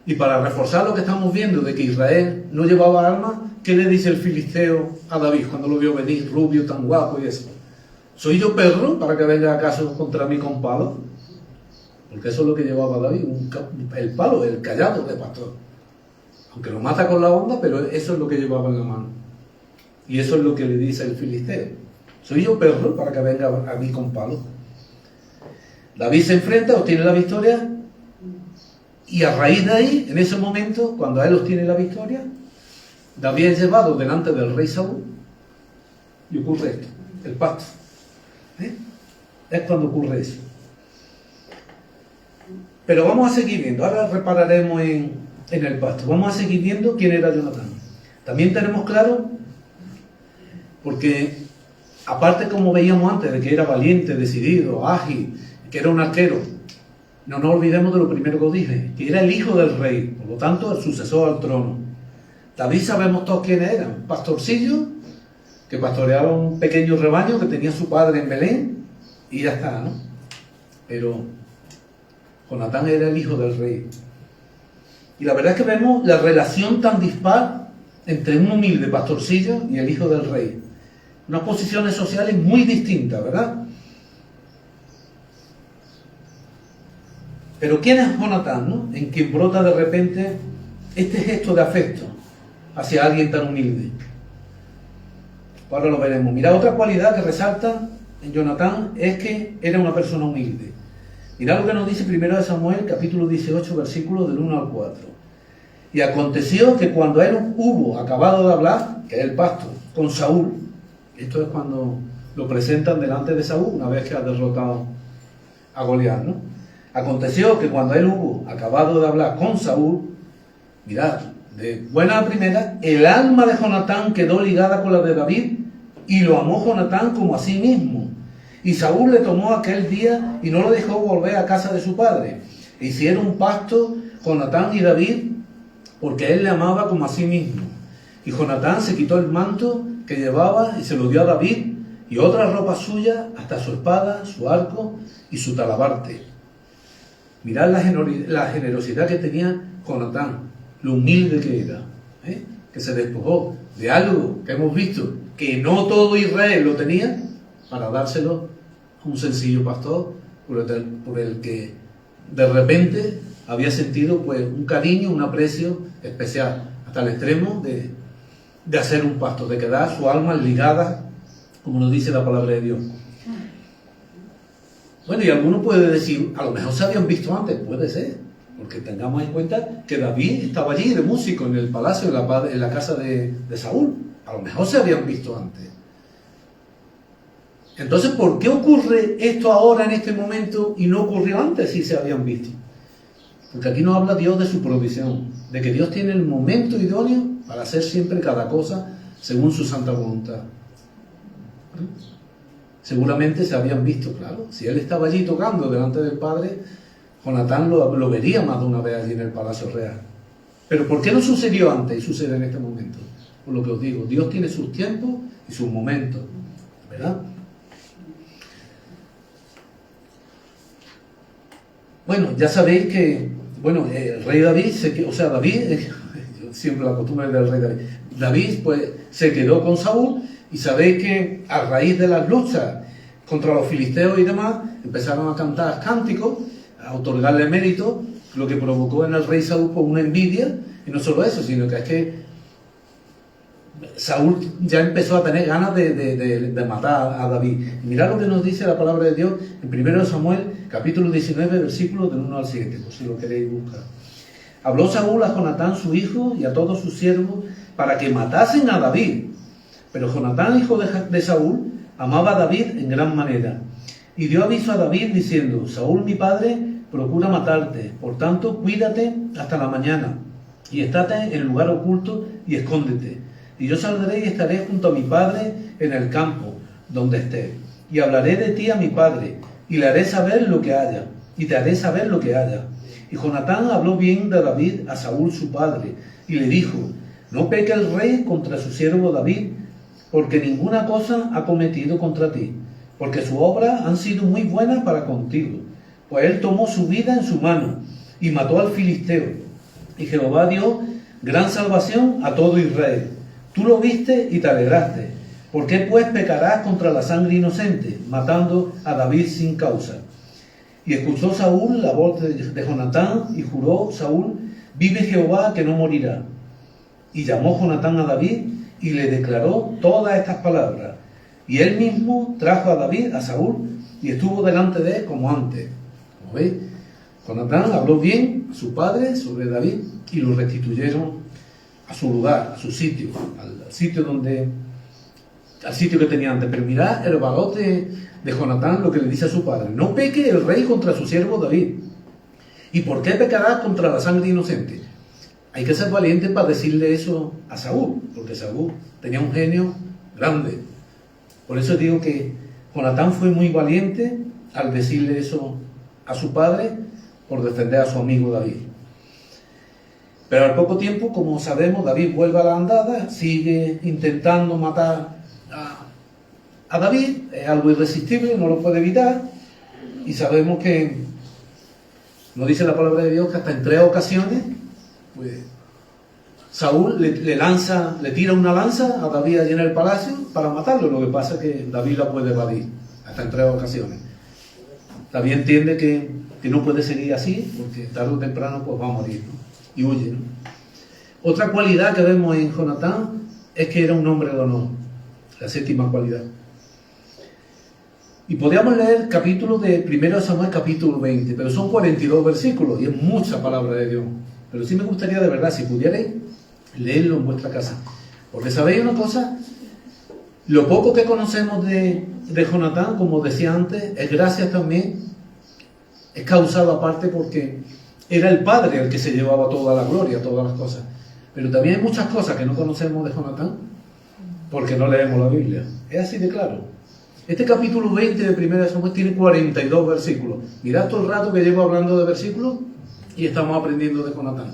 Y para reforzar lo que estamos viendo de que Israel no llevaba armas, ¿qué le dice el filisteo a David cuando lo vio venir, rubio, tan guapo y eso? ¿Soy yo perro para que venga acaso contra mí con palo? Porque eso es lo que llevaba David, el palo, el cayado de pastor. Aunque lo mata con la onda, pero eso es lo que llevaba en la mano. Y eso es lo que le dice el filisteo. ¿Soy yo perro para que venga a mí con palo? David se enfrenta, obtiene la victoria, y a raíz de ahí, en ese momento, cuando él obtiene la victoria, David es llevado delante del rey Saúl y ocurre esto, el pacto. Es cuando ocurre eso. Pero vamos a seguir viendo, ahora repararemos en el pacto. Vamos a seguir viendo quién era Jonatán. También tenemos claro, porque aparte, como veíamos antes, de que era valiente, decidido, ágil, que era un arquero, no nos olvidemos de lo primero que os dije, que era el hijo del rey, por lo tanto el sucesor al trono. David sabemos todos quiénes eran, un pastorcillo que pastoreaba un pequeño rebaño que tenía su padre en Belén y ya está, ¿no? Pero Jonatán era el hijo del rey. Y la verdad es que vemos la relación tan dispar entre un humilde pastorcillo y el hijo del rey. Unas posiciones sociales muy distintas, ¿verdad? Pero ¿quién es Jonatán, no? En quien brota de repente este gesto de afecto hacia alguien tan humilde. Ahora lo veremos. Mirad, otra cualidad que resalta en Jonatán es que era una persona humilde. Mirad lo que nos dice 1 Samuel, capítulo 18, versículos del 1 al 4. Y aconteció que cuando él hubo acabado de hablar, que es el pacto, con Saúl, esto es cuando lo presentan delante de Saúl, una vez que ha derrotado a Goliat, ¿no? Aconteció que cuando él hubo acabado de hablar con Saúl, mirad, de buena a primera, el alma de Jonatán quedó ligada con la de David, y lo amó Jonatán como a sí mismo. Y Saúl le tomó aquel día y no lo dejó volver a casa de su padre. E hicieron un pacto Jonatán y David, porque él le amaba como a sí mismo. Y Jonatán se quitó el manto que llevaba y se lo dio a David, y otra ropa suya, hasta su espada, su arco y su talabarte. Mirad la generosidad que tenía Jonatán, lo humilde que era, que se despojó de algo que hemos visto, que no todo Israel lo tenía, para dárselo a un sencillo pastor por el que de repente había sentido pues un cariño, un aprecio especial, hasta el extremo de hacer un pacto, de quedar su alma ligada, como nos dice la palabra de Dios. Bueno, y alguno puede decir, a lo mejor se habían visto antes, puede ser, porque tengamos en cuenta que David estaba allí de músico en el palacio, en la casa de Saúl. A lo mejor se habían visto antes. Entonces, ¿por qué ocurre esto ahora en este momento y no ocurrió antes si se habían visto? Porque aquí nos habla Dios de su provisión, de que Dios tiene el momento idóneo para hacer siempre cada cosa según su santa voluntad. Seguramente se habían visto, claro. Si él estaba allí tocando delante del Padre, Jonatán lo vería más de una vez allí en el Palacio Real. Pero ¿por qué no sucedió antes y sucede en este momento? Por lo que os digo, Dios tiene sus tiempos y sus momentos, ¿verdad? Bueno, ya sabéis que, bueno, el rey David, David, yo siempre la costumbre del rey David, David pues se quedó con Saúl, y sabéis que a raíz de las luchas contra los filisteos y demás, empezaron a cantar cánticos, a otorgarle mérito, lo que provocó en el rey Saúl pues una envidia, y no solo eso, sino que es que Saúl ya empezó a tener ganas de matar a David. Y mirad lo que nos dice la palabra de Dios en 1 Samuel, capítulo 19, versículos del 1 al 7, por si lo queréis buscar. Habló Saúl a Jonatán su hijo y a todos sus siervos para que matasen a David. Pero Jonatán, hijo de Saúl, amaba a David en gran manera. Y dio aviso a David diciendo: Saúl mi padre procura matarte, por tanto cuídate hasta la mañana, y estate en lugar oculto y escóndete. Y yo saldré y estaré junto a mi padre en el campo, donde esté. Y hablaré de ti a mi padre, y le haré saber lo que haya, y te haré saber lo que haya. Y Jonatán habló bien de David a Saúl su padre, y le dijo: no peque el rey contra su siervo David, porque ninguna cosa ha cometido contra ti, porque sus obras han sido muy buenas para contigo. Pues él tomó su vida en su mano, y mató al filisteo. Y Jehová dio gran salvación a todo Israel. Tú lo viste y te alegraste. ¿Por qué pues pecarás contra la sangre inocente, matando a David sin causa? Y escuchó Saúl la voz de Jonatán, y juró Saúl: vive Jehová que no morirá. Y llamó Jonatán a David, y le declaró todas estas palabras. Y él mismo trajo a David a Saúl, y estuvo delante de él como antes. Como veis, Jonatán habló bien a su padre sobre David, y lo restituyeron a su lugar, a su sitio, al sitio que tenía antes. Pero mirad el valor de Jonatán, lo que le dice a su padre: no peque el rey contra su siervo David. ¿Y por qué pecará contra la sangre inocente? Hay que ser valiente para decirle eso a Saúl, porque Saúl tenía un genio grande. Por eso digo que Jonatán fue muy valiente al decirle eso a su padre, por defender a su amigo David. Pero al poco tiempo, como sabemos, David vuelve a la andada, sigue intentando matar a David, es algo irresistible, no lo puede evitar, y sabemos que nos dice la palabra de Dios que hasta en 3 ocasiones pues Saúl le tira una lanza a David allí en el palacio para matarlo. Lo que pasa es que David la puede evadir hasta en 3 ocasiones. David entiende que no puede seguir así, porque tarde o temprano pues va a morir, ¿no? Y huye, ¿no? Otra cualidad que vemos en Jonatán es que era un hombre de honor, la 7ª cualidad. Y podríamos leer capítulos de 1 Samuel capítulo 20, pero son 42 versículos y es mucha palabra de Dios. Pero sí me gustaría de verdad, si pudierais, leerlo en vuestra casa. Porque sabéis una cosa, lo poco que conocemos de Jonatán, como decía antes, es gracias también, es causado aparte porque era el padre el que se llevaba toda la gloria, todas las cosas. Pero también hay muchas cosas que no conocemos de Jonatán porque no leemos la Biblia. Es así de claro. Este capítulo 20 de 1 Samuel tiene 42 versículos. Mirad todo el rato que llevo hablando de versículos y estamos aprendiendo de Jonatán.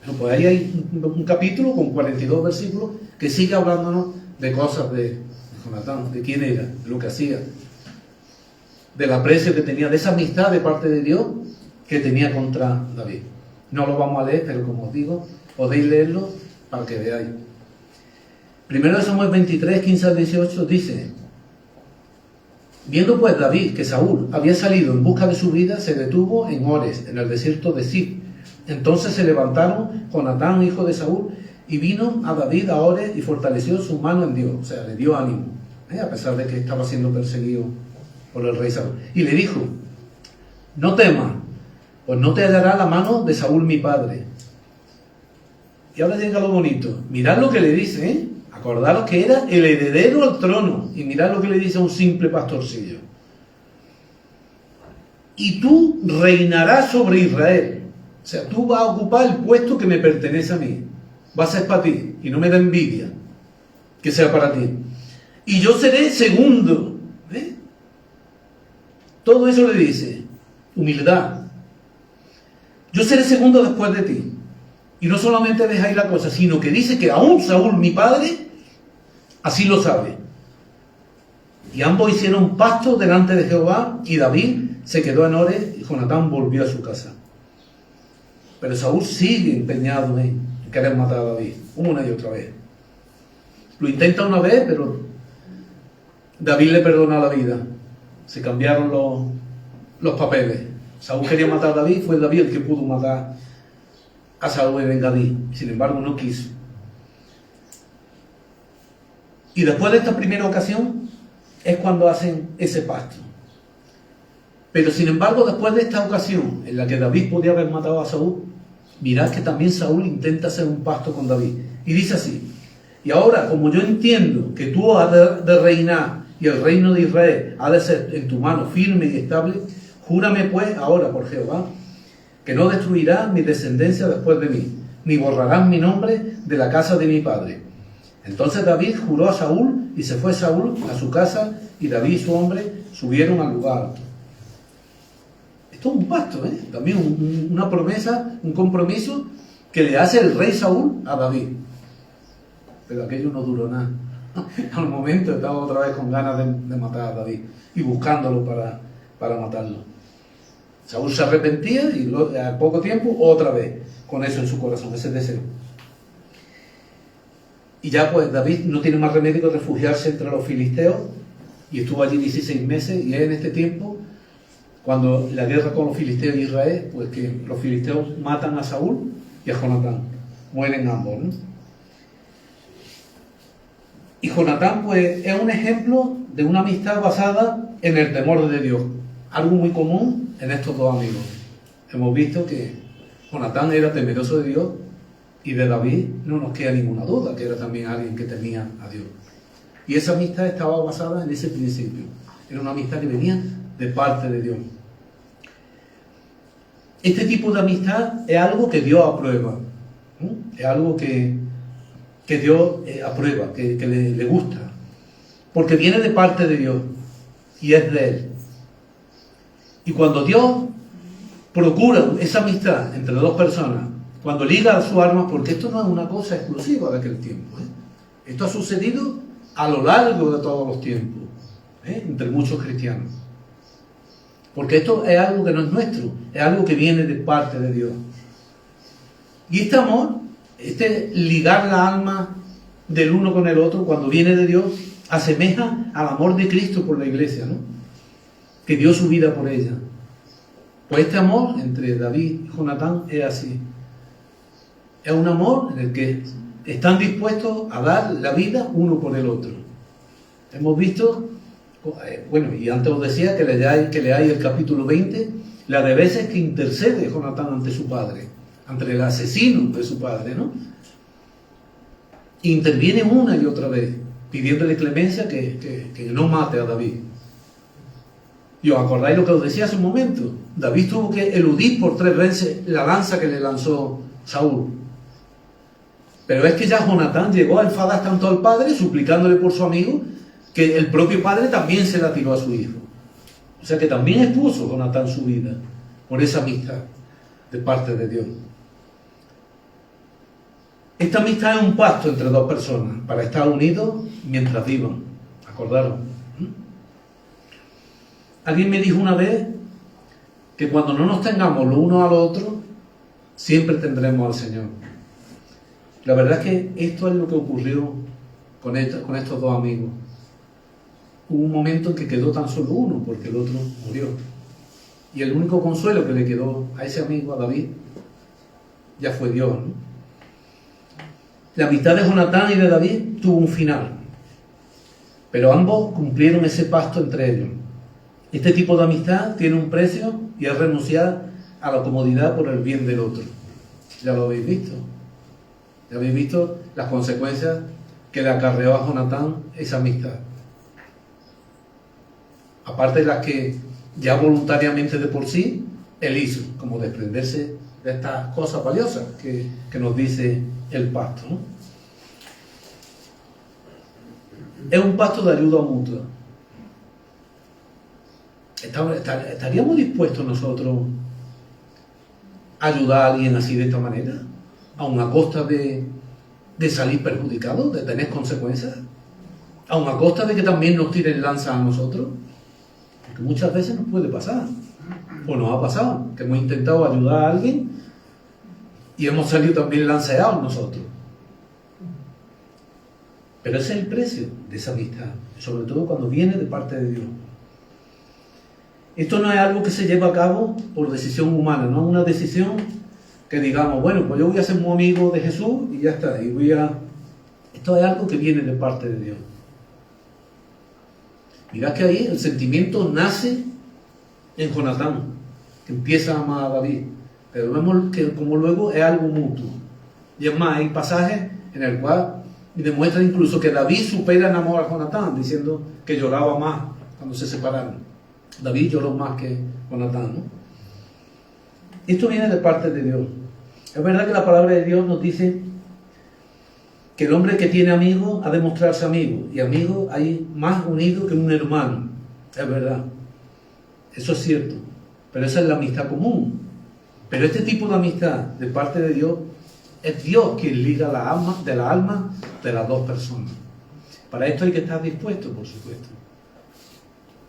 Pero pues ahí hay un capítulo con 42 versículos que sigue hablándonos de cosas de Jonatán, de quién era, de lo que hacía, del aprecio que tenía, de esa amistad de parte de Dios que tenía contra David. No lo vamos a leer, pero como os digo, podéis leerlo para que veáis. Primero de Samuel 23, 15 al 18 dice: viendo pues David que Saúl había salido en busca de su vida, se detuvo en Ores, en el desierto de Zif. Entonces se levantaron Jonatán, hijo de Saúl, y vino a David a Ores y fortaleció su mano en Dios, o sea, le dio ánimo, a pesar de que estaba siendo perseguido por el rey Saúl. Y le dijo: no temas, pues no te hallará la mano de Saúl mi padre. Y ahora llega lo bonito. Mirad lo que le dice, Acordaros que era el heredero al trono. Y mirad lo que le dice a un simple pastorcillo. Y tú reinarás sobre Israel. O sea, tú vas a ocupar el puesto que me pertenece a mí. Va a ser para ti. Y no me da envidia que sea para ti. Y yo seré segundo. Todo eso le dice. Humildad. Yo seré segundo después de ti. Y no solamente deja ahí la cosa, sino que dice que aún Saúl, mi padre, así lo sabe. Y ambos hicieron pacto delante de Jehová, y David se quedó en Ores y Jonatán volvió a su casa. Pero Saúl sigue empeñado en querer matar a David, una y otra vez. Lo intenta una vez, pero David le perdona la vida. Se cambiaron los papeles. Saúl quería matar a David, fue David el que pudo matar a Saúl en David. Sin embargo, no quiso. Y después de esta primera ocasión es cuando hacen ese pacto. Pero sin embargo, después de esta ocasión en la que David podía haber matado a Saúl, mirad que también Saúl intenta hacer un pacto con David. Y dice así: y ahora, como yo entiendo que tú has de reinar y el reino de Israel ha de ser en tu mano firme y estable, júrame pues ahora por Jehová que no destruirás mi descendencia después de mí, ni borrarás mi nombre de la casa de mi padre. Entonces David juró a Saúl, y se fue Saúl a su casa, y David y su hombre subieron al lugar alto. Esto es un pacto, también una promesa, un compromiso que le hace el rey Saúl a David. Pero aquello no duró nada. Al momento estaba otra vez con ganas de matar a David y buscándolo para matarlo. Saúl se arrepentía y a poco tiempo otra vez con eso en su corazón, ese deseo. Y ya pues David no tiene más remedio que refugiarse entre los filisteos, y estuvo allí 16 meses, y es en este tiempo cuando la guerra con los filisteos y Israel, pues que los filisteos matan a Saúl y a Jonatán, mueren ambos, ¿no? Y Jonatán pues es un ejemplo de una amistad basada en el temor de Dios, algo muy común en estos dos amigos. Hemos visto que Jonatán era temeroso de Dios, y de David no nos queda ninguna duda que era también alguien que temía a Dios. Y esa amistad estaba basada en ese principio. Era una amistad que venía de parte de Dios. Este tipo de amistad es algo que Dios aprueba, es algo que Dios aprueba, que le gusta, porque viene de parte de Dios y es de Él. Y cuando Dios procura esa amistad entre dos personas, cuando liga sus armas, porque esto no es una cosa exclusiva de aquel tiempo, esto ha sucedido a lo largo de todos los tiempos, entre muchos cristianos, porque esto es algo que no es nuestro, es algo que viene de parte de Dios. Y este amor, este ligar la alma del uno con el otro, cuando viene de Dios, asemeja al amor de Cristo por la iglesia, ¿no? Que dio su vida por ella. Pues este amor entre David y Jonatán es así. Es un amor en el que están dispuestos a dar la vida uno por el otro. Hemos visto, bueno, y antes os decía que leáis el capítulo 20, la de veces que intercede Jonatán ante su padre, ante el asesino de su padre, ¿no? Interviene una y otra vez, pidiéndole clemencia que no mate a David. Y os acordáis lo que os decía hace un momento. David tuvo que eludir por 3 veces la lanza que le lanzó Saúl. Pero es que ya Jonatán llegó a enfadar tanto al padre, suplicándole por su amigo, que el propio padre también se la tiró a su hijo. O sea que también expuso Jonatán su vida por esa amistad de parte de Dios. Esta amistad es un pacto entre dos personas para estar unidos mientras vivan. ¿Acordaron? Alguien me dijo una vez que cuando no nos tengamos lo uno al otro, siempre tendremos al Señor. La verdad es que esto es lo que ocurrió con estos dos amigos. Hubo un momento en que quedó tan solo uno, porque el otro murió. Y el único consuelo que le quedó a ese amigo, a David, ya fue Dios, ¿no? La amistad de Jonatán y de David tuvo un final, pero ambos cumplieron ese pacto entre ellos. Este tipo de amistad tiene un precio y es renunciar a la comodidad por el bien del otro. Ya lo habéis visto. Ya habéis visto las consecuencias que le acarreó a Jonatán esa amistad. Aparte de las que ya voluntariamente de por sí él hizo, como desprenderse de estas cosas valiosas que nos dice el pacto, ¿no? Es un pacto de ayuda mutua. ¿Estaríamos dispuestos nosotros a ayudar a alguien así de esta manera? ¿Aun a costa de salir perjudicados, de tener consecuencias? ¿Aun a costa de que también nos tiren lanza a nosotros? Porque muchas veces nos puede pasar, o nos ha pasado, que hemos intentado ayudar a alguien y hemos salido también lanceados nosotros. Pero ese es el precio de esa amistad, sobre todo cuando viene de parte de Dios. Esto no es algo que se lleva a cabo por decisión humana, no es una decisión que digamos, bueno, pues yo voy a ser muy amigo de Jesús y ya está, Esto es algo que viene de parte de Dios. Mirad que ahí el sentimiento nace en Jonatán, que empieza a amar a David, pero vemos que como luego es algo mutuo. Y es más, hay pasajes en el cual demuestra incluso que David supera en amor a Jonatán, diciendo que lloraba más cuando se separaron. David lloró más que Jonatán, ¿no? Esto viene de parte de Dios. Es verdad que la palabra de Dios nos dice que el hombre que tiene amigos ha de mostrarse amigo, y amigo hay más unido que un hermano. Es verdad, eso es cierto, pero esa es la amistad común. Pero este tipo de amistad de parte de Dios, es Dios quien liga la alma de las dos personas. Para esto hay que estar dispuesto, por supuesto,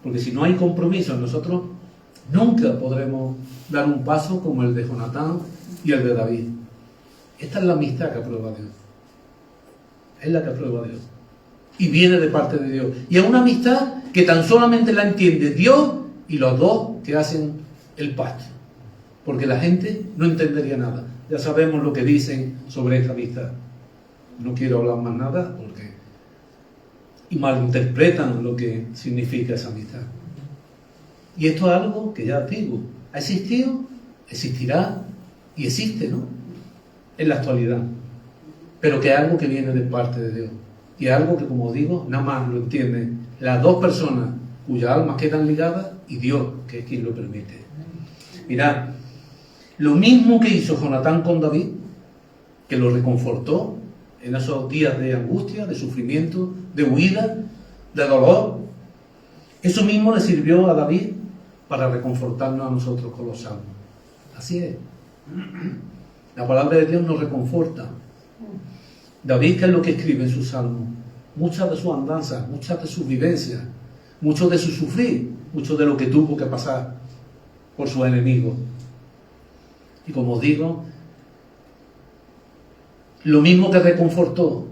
porque si no hay compromiso, nosotros nunca podremos dar un paso como el de Jonatán y el de David. Esta es la amistad que aprueba Dios. Es la que aprueba Dios. Y viene de parte de Dios. Y es una amistad que tan solamente la entiende Dios y los dos que hacen el pacto. Porque la gente no entendería nada. Ya sabemos lo que dicen sobre esta amistad. No quiero hablar más nada porque... y malinterpretan lo que significa esa amistad. Y esto es algo que ya digo, ha existido, existirá y existe, ¿no? En la actualidad. Pero que es algo que viene de parte de Dios. Y es algo que, como digo, nada más lo entienden las dos personas cuyas almas quedan ligadas y Dios, que es quien lo permite. Mirad, lo mismo que hizo Jonatán con David, que lo reconfortó en esos días de angustia, de sufrimiento, de huida, de dolor, eso mismo le sirvió a David para reconfortarnos a nosotros con los salmos. Así es. La palabra de Dios nos reconforta. David, ¿qué es lo que escribe en sus salmos? Muchas de sus andanzas, muchas de sus vivencias, mucho de su sufrir, mucho de lo que tuvo que pasar por sus enemigos. Y como os digo, lo mismo que reconfortó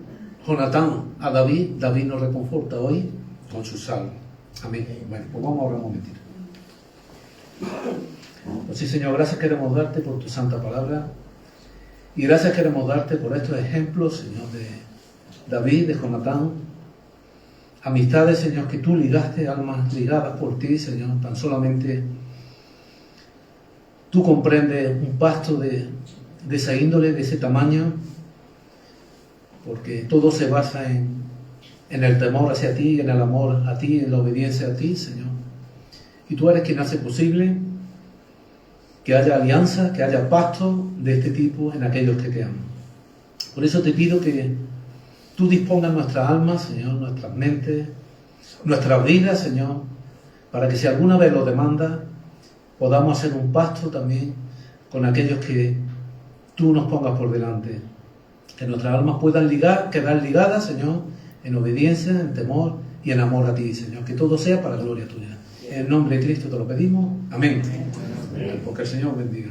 Jonatán a David, David nos reconforta hoy con sus salmos. Amén. Bueno, pues vamos a orar un momentito. Pues sí, Señor, gracias queremos darte por tu santa palabra. Y gracias queremos darte por estos ejemplos, Señor, de David, de Jonatán. Amistades, Señor, que tú ligaste, almas ligadas por ti, Señor. Tan solamente tú comprendes un pacto de esa índole, de ese tamaño, porque todo se basa en el temor hacia ti, en el amor a ti, en la obediencia a ti, Señor. Y tú eres quien hace posible que haya alianza, que haya pacto de este tipo en aquellos que te aman. Por eso te pido que tú dispongas nuestras almas, Señor, nuestras mentes, nuestras vidas, Señor, para que si alguna vez lo demanda, podamos hacer un pacto también con aquellos que tú nos pongas por delante. Que nuestras almas puedan quedar ligadas, Señor, en obediencia, en temor y en amor a ti, Señor. Que todo sea para gloria tuya. En el nombre de Cristo te lo pedimos. Amén. Pues que el Señor bendiga.